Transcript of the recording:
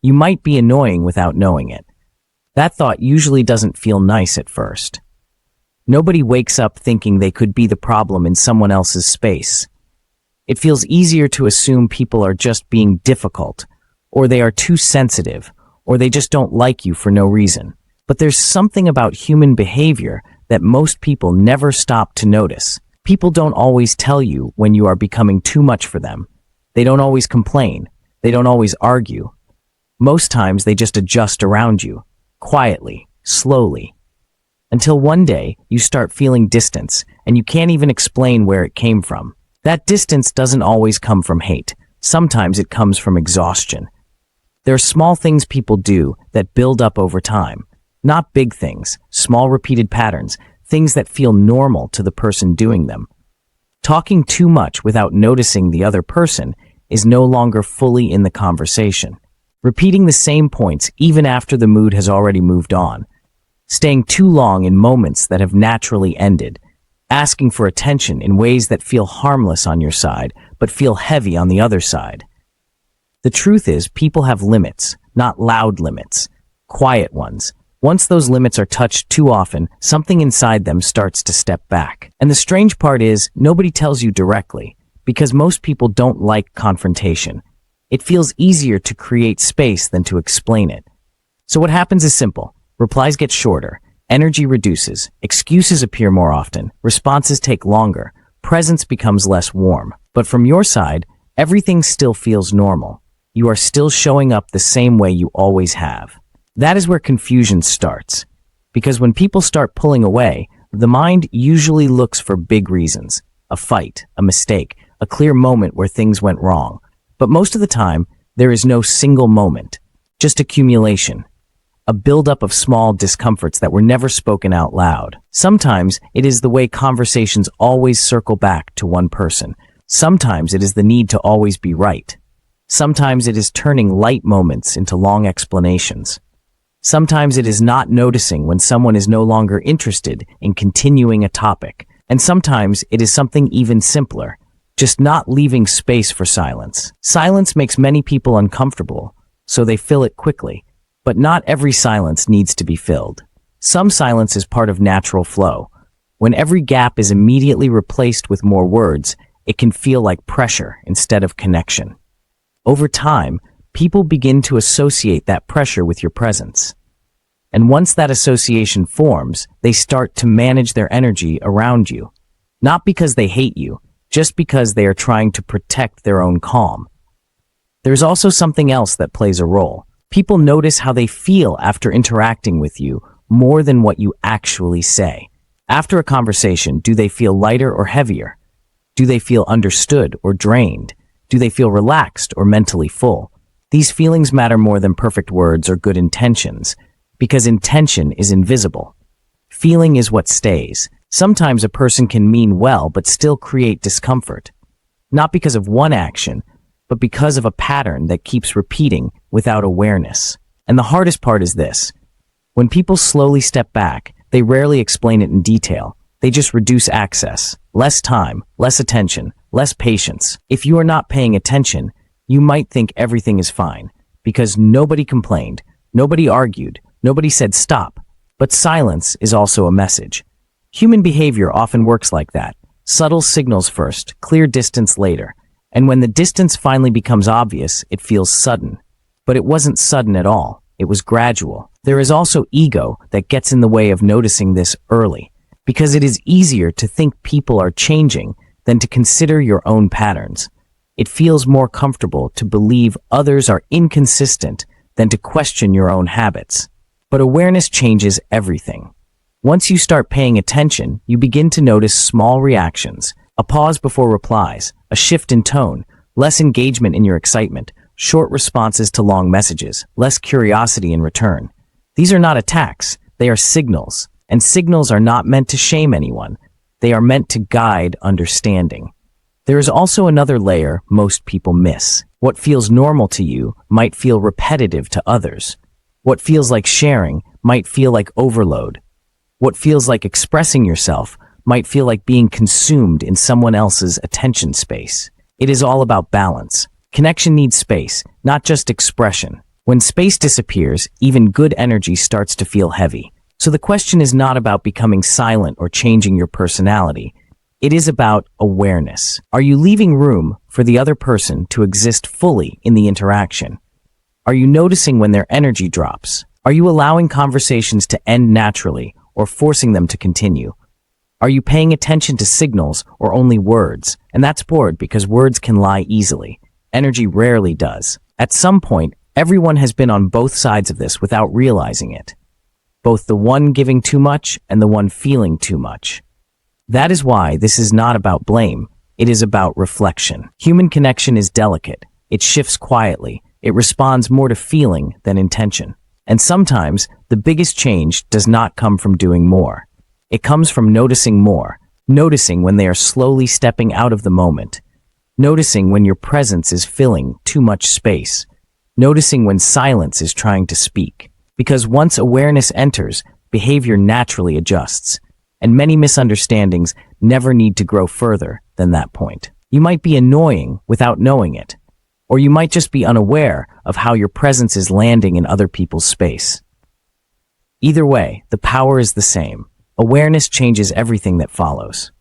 You might be annoying without knowing it. That thought usually doesn't feel nice at first. Nobody wakes up thinking they could be the problem in someone else's space. It feels easier to assume people are just being difficult, or they are too sensitive, or they just don't like you for no reason. But there's something about human behavior that most people never stop to notice. People don't always tell you when you are becoming too much for them. They don't always complain. They don't always argue. Most times they just adjust around you, quietly, slowly, until one day you start feeling distance and you can't even explain where it came from. That distance doesn't always come from hate. Sometimes it comes from exhaustion. There are small things people do that build up over time. Not big things, small repeated patterns, things that feel normal to the person doing them. Talking too much without noticing the other person is no longer fully in the conversation. Repeating the same points even after the mood has already moved on. Staying too long in moments that have naturally ended. Asking for attention in ways that feel harmless on your side, but feel heavy on the other side. The truth is, people have limits, not loud limits, quiet ones. Once those limits are touched too often, something inside them starts to step back. And the strange part is, nobody tells you directly, because most people don't like confrontation. It feels easier to create space than to explain it. So what happens is simple. Replies get shorter, energy reduces, excuses appear more often, responses take longer, presence becomes less warm. But from your side, everything still feels normal. You are still showing up the same way you always have. That is where confusion starts. Because when people start pulling away, the mind usually looks for big reasons. A fight, a mistake, a clear moment where things went wrong. But most of the time, there is no single moment, just accumulation. A buildup of small discomforts that were never spoken out loud. Sometimes it is the way conversations always circle back to one person. Sometimes it is the need to always be right. Sometimes it is turning light moments into long explanations. Sometimes it is not noticing when someone is no longer interested in continuing a topic. And sometimes it is something even simpler, just not leaving space for silence. Silence makes many people uncomfortable, so they fill it quickly. But not every silence needs to be filled. Some silence is part of natural flow. When every gap is immediately replaced with more words, it can feel like pressure instead of connection. Over time, people begin to associate that pressure with your presence. And once that association forms, they start to manage their energy around you. Not because they hate you, just because they are trying to protect their own calm. There's also something else that plays a role. People notice how they feel after interacting with you more than what you actually say. After a conversation, do they feel lighter or heavier? Do they feel understood or drained? Do they feel relaxed or mentally full? These feelings matter more than perfect words or good intentions, because intention is invisible. Feeling is what stays. Sometimes a person can mean well but still create discomfort. Not because of one action, but because of a pattern that keeps repeating without awareness. And the hardest part is this. When people slowly step back, they rarely explain it in detail. They just reduce access, less time, less attention, less patience. If you are not paying attention, you might think everything is fine, because nobody complained, nobody argued, nobody said stop. But silence is also a message. Human behavior often works like that. Subtle signals first, clear distance later. And when the distance finally becomes obvious, it feels sudden. But it wasn't sudden at all. It was gradual. There is also ego that gets in the way of noticing this early, because it is easier to think people are changing than to consider your own patterns. It feels more comfortable to believe others are inconsistent than to question your own habits. But awareness changes everything. Once you start paying attention, you begin to notice small reactions, a pause before replies, a shift in tone, less engagement in your excitement, short responses to long messages, less curiosity in return. These are not attacks, they are signals. And signals are not meant to shame anyone. They are meant to guide understanding. There is also another layer most people miss. What feels normal to you might feel repetitive to others. What feels like sharing might feel like overload. What feels like expressing yourself might feel like being consumed in someone else's attention space. It is all about balance. Connection needs space, not just expression. When space disappears, even good energy starts to feel heavy. So the question is not about becoming silent or changing your personality. It is about awareness. Are you leaving room for the other person to exist fully in the interaction? Are you noticing when their energy drops? Are you allowing conversations to end naturally or forcing them to continue? Are you paying attention to signals or only words? And that's important because words can lie easily. Energy rarely does. At some point, everyone has been on both sides of this without realizing it. Both the one giving too much and the one feeling too much. That is why this is not about blame. It is about reflection. Human connection is delicate. It shifts quietly. It responds more to feeling than intention. And sometimes, the biggest change does not come from doing more. It comes from noticing more. Noticing when they are slowly stepping out of the moment. Noticing when your presence is filling too much space. Noticing when silence is trying to speak. Because once awareness enters, behavior naturally adjusts. And many misunderstandings never need to grow further than that point. You might be annoying without knowing it. Or you might just be unaware of how your presence is landing in other people's space. Either way, the power is the same. Awareness changes everything that follows.